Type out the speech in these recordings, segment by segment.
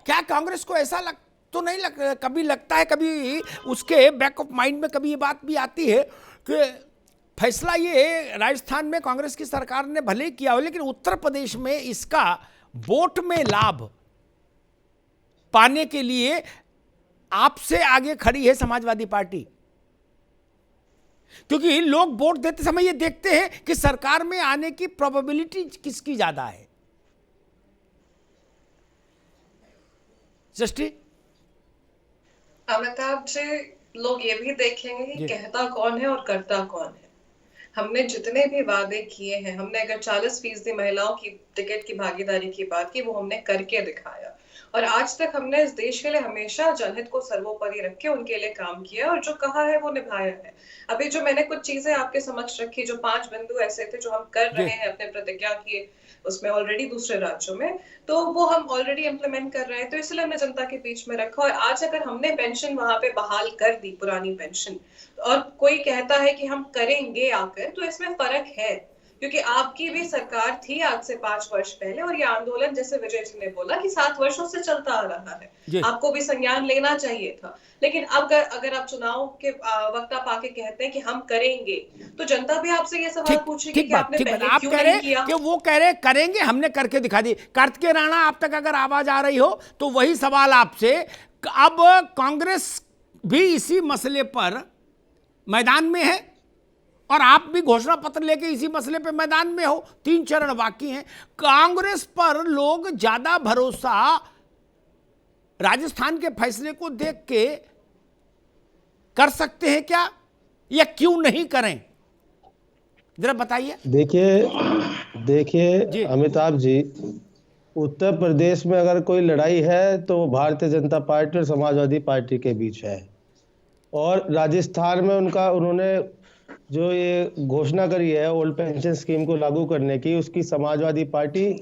क्या कांग्रेस को ऐसा तो नहीं कभी लगता है, कभी उसके बैक ऑफ माइंड में कभी ये बात भी आती है कि फैसला ये राजस्थान में कांग्रेस की सरकार ने भले ही किया हो, लेकिन उत्तर प्रदेश में इसका वोट में लाभ पाने के लिए आपसे आगे खड़ी है समाजवादी पार्टी? क्योंकि लोग वोट देते समय ये देखते हैं कि सरकार में आने की प्रोबेबिलिटी किसकी ज्यादा है। सृष्टि, अमिताभ जी, लोग ये भी देखेंगे कि कहता कौन है और करता कौन है। हमने जितने भी वादे किए हैं, हमने अगर 40% महिलाओं की टिकट की भागीदारी की बात की, वो हमने करके दिखाया। और आज तक हमने इस देश के लिए हमेशा जनहित को सर्वोपरि रख के उनके लिए काम किया और जो कहा है वो निभाया है। अभी जो मैंने कुछ चीजें आपके समक्ष रखी, जो 5 बिंदु ऐसे थे जो हम कर रहे हैं अपने प्रतिज्ञा किए उसमें ऑलरेडी दूसरे राज्यों में, तो वो हम ऑलरेडी इम्प्लीमेंट कर रहे हैं, तो इसलिए हमने जनता के बीच में रखा। और आज अगर हमने पेंशन वहां पे बहाल कर दी, पुरानी पेंशन, और कोई कहता है कि हम करेंगे आकर, तो इसमें फर्क है। क्योंकि आपकी भी सरकार थी आज से 5 वर्ष पहले, और ये आंदोलन जैसे विजय जी ने बोला कि 7 वर्षों से चलता आ रहा है, आपको भी संज्ञान लेना चाहिए था। लेकिन अब अगर आप चुनाव के वक्त आप आके कहते हैं कि हम करेंगे, तो जनता भी आपसे ये सवाल पूछेगी कि आपने पहले क्यों नहीं किया। कि वो कह रहे करेंगे, हमने करके दिखा दी। करके राणा, आप तक अगर आवाज आ रही हो तो वही सवाल आपसे, अब कांग्रेस भी इसी मसले पर मैदान में है और आप भी घोषणा पत्र लेके इसी मसले पे मैदान में हो। 3 चरण बाकी हैं। कांग्रेस पर लोग ज्यादा भरोसा राजस्थान के फैसले को देख के कर सकते हैं क्या, या क्यों नहीं करें, जरा बताइए। देखिए अमिताभ जी, उत्तर प्रदेश में अगर कोई लड़ाई है तो भारतीय जनता पार्टी और समाजवादी पार्टी के बीच है। और राजस्थान में उन्होंने जो ये घोषणा करी है ओल्ड पेंशन स्कीम को लागू करने की, उसकी समाजवादी पार्टी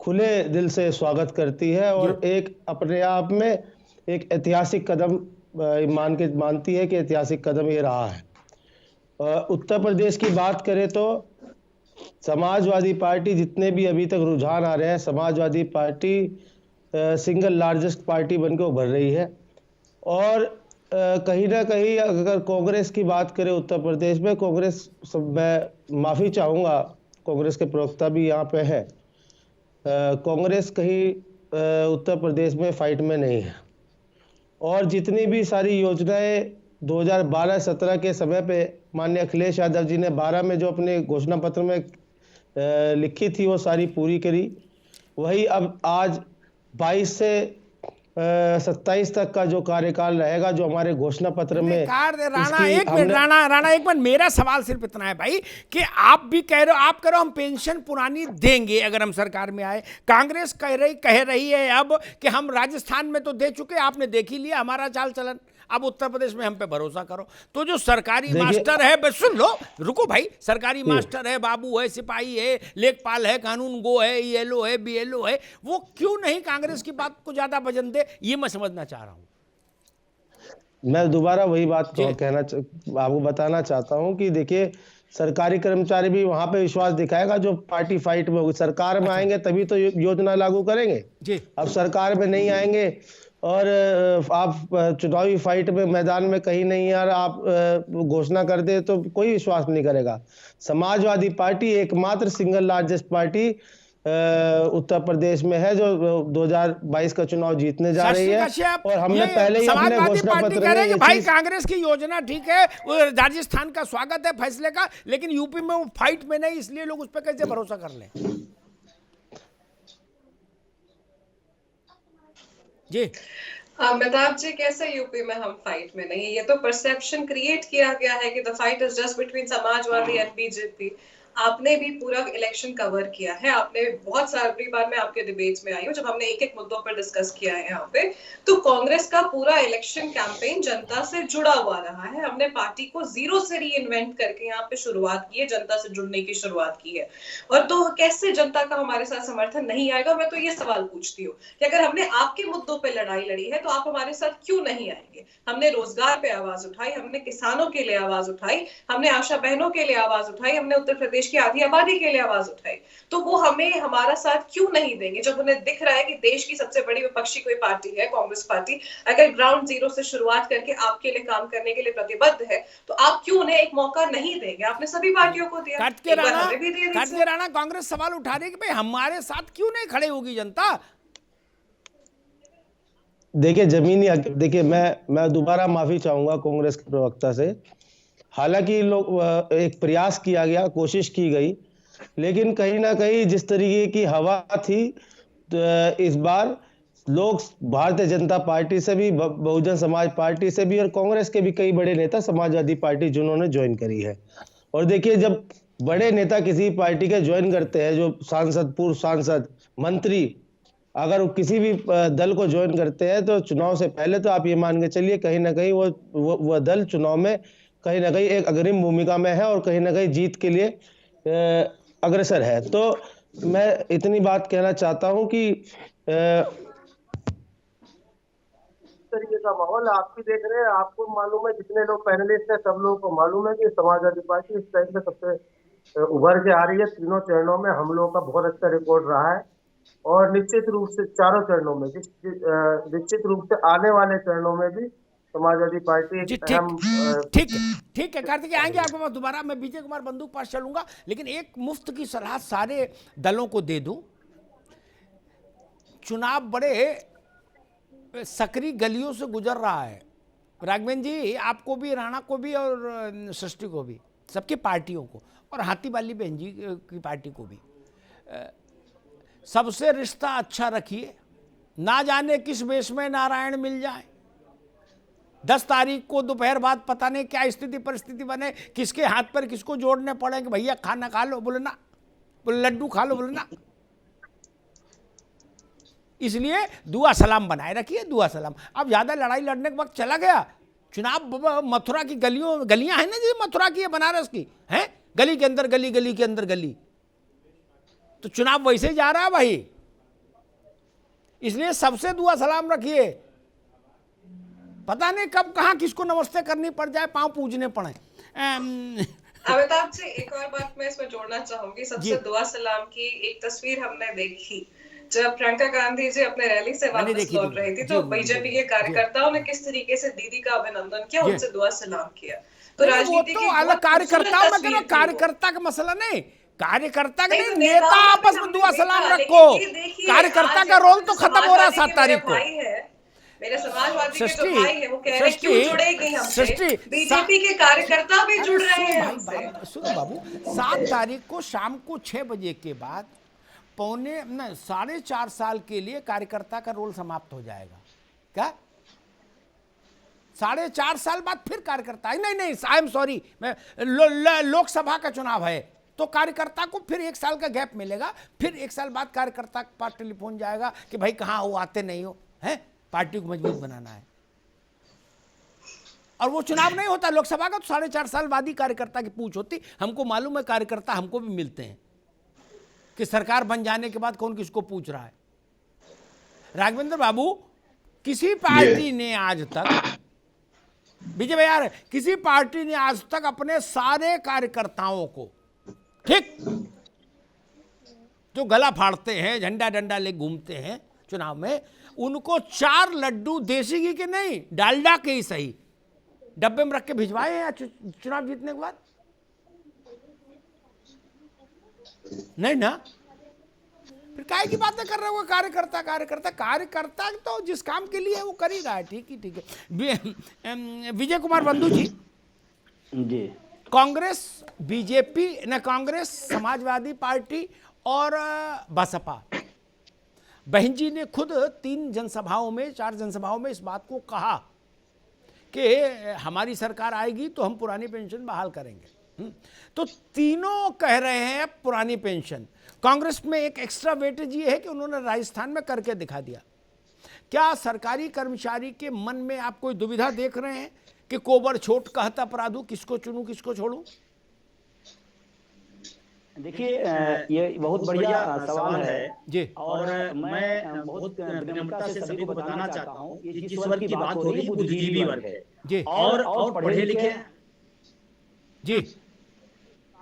खुले दिल से स्वागत करती है और एक अपने आप में एक ऐतिहासिक कदम मानती है कि ऐतिहासिक कदम ये रहा है। उत्तर प्रदेश की बात करें तो समाजवादी पार्टी, जितने भी अभी तक रुझान आ रहे हैं, Samajwadi party single largest party बनकर उभर रही है। और कहीं ना कहीं अगर कांग्रेस की बात करें उत्तर प्रदेश में, मैं माफ़ी चाहूँगा, कांग्रेस के प्रवक्ता भी यहाँ पे है, कांग्रेस कहीं उत्तर प्रदेश में फाइट में नहीं है। और जितनी भी सारी योजनाएं 2012-17 के समय पे माननीय अखिलेश यादव जी ने 12 में जो अपने घोषणा पत्र में लिखी थी, वो सारी पूरी करी। वही अब आज 22 से 27 तक का जो कार्यकाल रहेगा, जो हमारे घोषणा पत्र में। राणा एक मिनट, मेरा सवाल सिर्फ इतना है भाई कि आप भी कह रहे हो, आप कह रहे हो हम पेंशन पुरानी देंगे अगर हम सरकार में आए। कांग्रेस कह रही है अब कि हम राजस्थान में तो दे चुके, आपने देख ही लिया हमारा चाल चलन, अब उत्तर प्रदेश में हम पे भरोसा करो। तो जो सरकारी मास्टर है, सुन लो, रुको भाई, सरकारी मास्टर है, बाबू है, सिपाही है, लेखपाल है, कानून गो है, ईएलओ है, बीएलओ है, वो क्यों नहीं कांग्रेस की बात को ज्यादा वजन दे, ये मैं समझना चाह रहा हूं। मैं दोबारा वही बात आपको बताना चाहता हूं कि देखिए, सरकारी कर्मचारी भी वहां पे विश्वास दिखाएगा जो पार्टी फाइट में होगी। सरकार में आएंगे तभी तो योजना लागू करेंगे जी। अब सरकार में नहीं आएंगे और आप चुनावी फाइट में मैदान में कहीं नहीं यार आप घोषणा कर दे तो कोई विश्वास नहीं करेगा। समाजवादी पार्टी एकमात्र single largest party Uttar Pradesh में है जो 2022 का चुनाव जीतने जा रही है। और हमने पहले ही अपने घोषणा पत्र में भाई कांग्रेस की योजना ठीक है, राजस्थान का स्वागत है फैसले का, लेकिन यूपी में वो फाइट में नहीं, इसलिए लोग उस पर कैसे भरोसा कर लें। जी अमिताभ जी, कैसे यूपी में हम फाइट में नहीं? ये तो परसेप्शन क्रिएट किया गया है कि the fight is just between Samajwadi and BJP. आपने भी पूरा इलेक्शन कवर किया है, आपने बहुत सारी बार मैं आपके डिबेट्स में आई हूँ जब हमने एक एक मुद्दों पर डिस्कस किया है यहाँ पे। तो कांग्रेस का पूरा इलेक्शन कैंपेन जनता से जुड़ा हुआ रहा है। हमने पार्टी को जीरो से री इन्वेंट करके यहाँ पे शुरुआत की है, जनता से जुड़ने की शुरुआत की है। और तो कैसे जनता का हमारे साथ समर्थन नहीं आएगा? मैं तो ये सवाल पूछती हूँ कि अगर हमने आपके मुद्दों पे लड़ाई लड़ी है तो आप हमारे साथ क्यों नहीं आएंगे? हमने रोजगार पे आवाज उठाई, हमने किसानों के लिए आवाज उठाई, हमने आशा बहनों के लिए आवाज उठाई, हमने उत्तर प्रदेश देश की आधी आबादी के लिए आवाज उठाई, तो वो हमें हमारा साथ क्यों नहीं देंगे? जब उन्हें दिख रहा है कि देश की सबसे बड़ी विपक्षी कोई पार्टी है कांग्रेस पार्टी, अगर ग्राउंड जीरो से शुरुआत करके आपके लिए काम करने के लिए प्रतिबद्ध है, तो आप क्यों उन्हें एक मौका नहीं देंगे? आपने सभी पार्टियों को दिया, एक बार हमें भी दे दीजिए। राणा कांग्रेस सवाल उठा रही है कि भाई हमारे साथ क्यों नहीं खड़े होगी जनता। देखिए देखिए मैं दोबारा माफी चाहूंगा कांग्रेस के प्रवक्ता से। हालांकि लोग एक प्रयास किया गया, कोशिश की गई, लेकिन कहीं ना कहीं जिस तरीके की हवा थी, तो इस बार लोग भारतीय जनता पार्टी से भी, बहुजन समाज पार्टी से भी और कांग्रेस के भी कई बड़े नेता समाजवादी पार्टी जिन्होंने ज्वाइन करी है। और देखिए, जब बड़े नेता किसी पार्टी के ज्वाइन करते हैं, जो सांसद, पूर्व सांसद, मंत्री अगर वो किसी भी दल को ज्वाइन करते हैं, तो चुनाव से पहले तो आप ये मान के चलिए कहीं ना कहीं वो दल चुनाव में कहीं ना कहीं एक अग्रिम भूमिका में है और कहीं ना कहीं जीत के लिए अग्रसर है। तो मैं इतनी बात कहना चाहता हूं कि तरीके का माहौल आप भी देख रहे हैं, आपको मालूम है, जितने लोग पैनलिस्ट हैं सब लोगों को मालूम है कि समाजवादी पार्टी इस टाइम पे सबसे उभर के आ रही है। तीनों चरणों में हम लोगों का बहुत अच्छा रिकॉर्ड रहा है और निश्चित रूप से चारों चरणों में, निश्चित रूप से आने वाले चरणों में भी समाजवादी पार्टी ठीक है कार्तिक, आएंगे आपके पास दोबारा। मैं विजय कुमार बंधु पास चलूंगा, लेकिन एक मुफ्त की सलाह सारे दलों को दे दूं। चुनाव बड़े सक्रिय गलियों से गुजर रहा है। राघवेंद्र जी, आपको भी, राणा को भी और सृष्टि को भी, सबकी पार्टियों को, और हाथी वाली बहन जी की पार्टी को भी, सबसे रिश्ता अच्छा रखिए। ना जाने किस वेश में नारायण मिल जाए। 10 तारीख को दोपहर बाद पता नहीं क्या स्थिति परिस्थिति बने, किसके हाथ पर किसको जोड़ने पड़े कि भैया खाना खा लो, बोले ना, बोले लड्डू खा लो, बोले ना। इसलिए दुआ सलाम बनाए रखिए, दुआ सलाम। अब ज्यादा लड़ाई लड़ने के वक्त चला गया। चुनाव मथुरा की गलियां हैं ना जी, मथुरा की, बनारस की हैं, गली के अंदर गली, गली के अंदर गली, तो चुनाव वैसे जा रहा है भाई। इसलिए सबसे दुआ सलाम रखिए। पता नहीं कब कहां किसको नमस्ते करनी पड़ जाए, पांव पूजने पड़े। अमिताभ जी, एक और बात मैं इसमें जोड़ना चाहूंगी। सबसे दुआ सलाम की एक तस्वीर हमने देखी जब प्रियंका गांधी जी अपने रैली से वापस लौट रही थी, तो बीजेपी के कार्यकर्ताओं ने किस तरीके से दीदी का अभिनंदन किया, उनसे दुआ सलाम किया। तो राजनीति की अलग कार्यकर्ता का मसला नहीं, कार्यकर्ता के नहीं, नेता आपस में दुआ सलाम रखो। कार्यकर्ता का रोल तो खत्म हो रहा 7 तारीख को। मेरे समाजवादी के जो भाई हैं वो कह रहे हैं क्यों जुड़ेगी हमसे, बीजेपी के कार्यकर्ता भी जुड़ रहे हैं हमसे। सुनो बाबू, 7 तारीख को शाम को 6 बजे के बाद 4.5 साल के लिए कार्यकर्ता का रोल समाप्त हो जाएगा। क्या 4.5 साल बाद फिर कार्यकर्ता? नहीं, आई एम सॉरी, मैं लोकसभा का चुनाव है तो कार्यकर्ता को फिर 1 साल का गैप मिलेगा। फिर 1 साल बाद कार्यकर्ता के पास टेलीफोन जाएगा कि भाई कहाँ हो, आते नहीं हो, हैं, पार्टी को मजबूत बनाना है। और वो चुनाव नहीं होता लोकसभा का, तो 4.5 साल बाद ही कार्यकर्ता की पूछ होती। हमको मालूम है, कार्यकर्ता हमको भी मिलते हैं कि सरकार बन जाने के बाद कौन किसको पूछ रहा है। राघवेंद्र बाबू, किसी पार्टी ने आज तक, विजय भैया, किसी पार्टी ने आज तक अपने सारे कार्यकर्ताओं को, ठीक, जो गला फाड़ते हैं, झंडा डंडा ले घूमते हैं चुनाव में, उनको 4 लड्डू देसी घी के नहीं, डालडा के ही सही, डब्बे में रख के भिजवाए हैं चुनाव जीतने के बाद? नहीं ना। फिर काय की बातें कर रहे हो? कार्यकर्ता तो जिस काम के लिए है वो कर ही रहा है। ठीक है। विजय कुमार बंधु जी, कांग्रेस, बीजेपी न, कांग्रेस, समाजवादी पार्टी और बसपा, बहन जी ने खुद 4 जनसभाओं में इस बात को कहा कि हमारी सरकार आएगी तो हम पुरानी पेंशन बहाल करेंगे। तो तीनों कह रहे हैं पुरानी पेंशन। कांग्रेस में एक एक्स्ट्रा वेटेज ये है कि उन्होंने राजस्थान में करके दिखा दिया। क्या सरकारी कर्मचारी के मन में आप कोई दुविधा देख रहे हैं कि कोबर छोट कहता अपराधू, किसको चुनूं किसको छोड़ूं? देखिए, ये बहुत बढ़िया सवाल है जी, और मैं बहुत विनम्रता से सभी को बताना चाहता हूँ, ये जिस वर्ग की बात हो रही है बुद्धिजीवी वर्ग है जी, और पढ़े लिखे जी,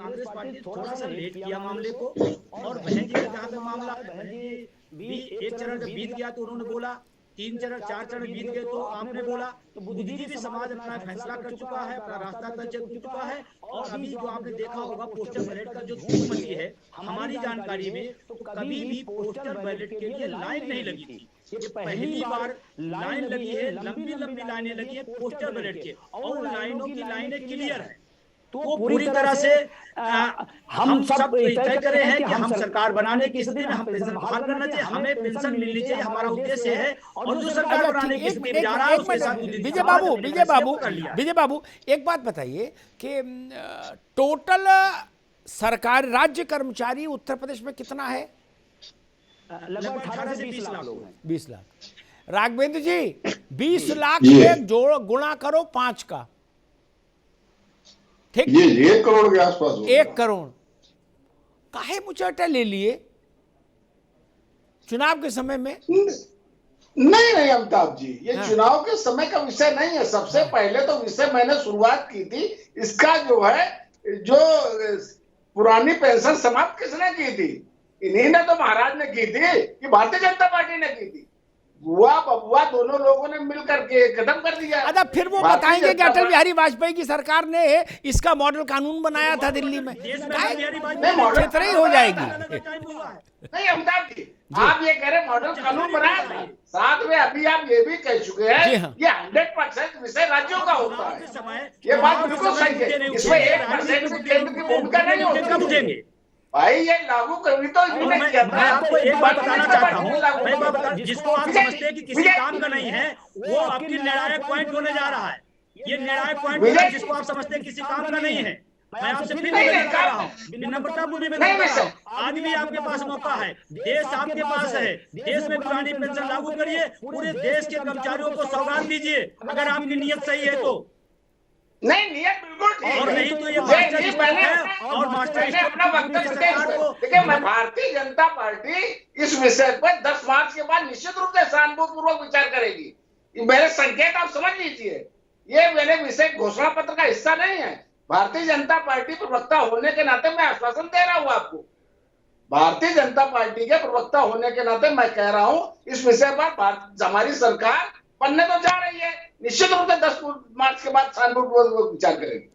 कांग्रेस पार्टी ने थोड़ा सा लेट किया मामले को, और बहन जी का जहां पे मामला है, बहन जी भी एक चरण जब बीत गया तो उन्होंने बोला, 3 चरण 4 चरण बीत गए तो आपने बोला, तो बुद्धिजीवी समाज अपना फैसला कर चुका है, अपना रास्ता तय कर चुका है। और अभी जो आपने देखा होगा पोस्टल बैलेट का जो धूम मची है, हमारी जानकारी में तो कभी भी पोस्टल बैलेट के लिए लाइन नहीं लगी थी। ये पहली बार लाइन लगी है, लंबी लंबी लाइनें लगी है पोस्टल बैलेट के, और लाइनों की लाइनें क्लियर है। तो पूरी तरह से हम सब तय करे हैं कि हम सरकार बनाने की स्थिति में हम पेंशन बहाल करना चाहिए, हमें पेंशन मिलनी चाहिए, हमारा उद्देश्य है। और जो सरकार बनाने की स्थिति में जा रहा है उसके साथ विजय बाबू एक बात बताइए कि टोटल सरकार राज्य कर्मचारी उत्तर प्रदेश में कितना है? लगभग 18 से 20 लाख लोग हैं। 20 लाख। राघवेंद्र जी 20 लाख में जोड़ गुणा करो 5 का, ठीक? ये 1 करोड़ के आसपास होगा। 1 करोड़ काहे मुचौटे ले लिए चुनाव के समय में? नहीं अमिताभ जी, ये चुनाव के समय का विषय नहीं है। सबसे पहले तो विषय मैंने शुरुआत की थी इसका, जो है जो पुरानी पेंशन समाप्त किसने की थी? इन्हीं ने तो महाराज ने की थी कि भारतीय जनता पार्टी ने की थी। बुआ बबुआ दोनों लोगों ने मिलकर के खत्म कर दिया। अच्छा, फिर वो बताएंगे कि अटल बिहारी वाजपेयी की सरकार ने इसका मॉडल कानून बनाया था दिल्ली में, क्षेत्र ही हो जाएगी। नहीं अमिताभ जी, आप ये कह रहे मॉडल कानून बनाया था, साथ में अभी आप ये भी कह चुके हैं ये 100% विषय राज्यों का होता है। ये बात बिल्कुल सही है, इसमें 1% भी केंद्र की भूमिका नहीं होती। भाई ये लागू कभी तो मैं आपको एक बात बताना चाहता हूँ, जिसको आप समझते हैं कि किसी काम का नहीं है, वो आपकी निर्णायक पॉइंट होने जा रहा है। ये निर्णायक पॉइंट होगा जिसको आप समझते हैं किसी काम का नहीं है। मैं आपसे फिर निवेदन कर रहा हूँ, विनम्रतापूर्वक निवेदन कर रहा हूँ, आज भी आपके पास मौका है, देश आपके पास है, देश में पुरानी पेंशन लागू करिए, पूरे देश के कर्मचारियों को सौगात दीजिए, अगर आपकी नीयत सही है तो। नहीं, नियत बिल्कुल ठीक है। और नहीं तो ये और मास्टर ने अपना वक्तव्य देखिए, मैं भारतीय जनता पार्टी इस विषय पर 10 मार्च के बाद निश्चित रूप से सहानुभूतिपूर्वक विचार करेगी। मेरे संकेत आप समझ लीजिए, ये मेरे विषय घोषणा पत्र का हिस्सा नहीं है। भारतीय जनता पार्टी प्रवक्ता होने के नाते मैं आश्वासन दे रहा हूँ आपको, भारतीय जनता पार्टी के प्रवक्ता होने के नाते मैं कह रहा हूँ इस विषय पर हमारी सरकार पढ़ने तो जा रही है, निश्चित रूप से 10 मार्च के बाद सहानुभूतिपूर्वक विचार करेगी।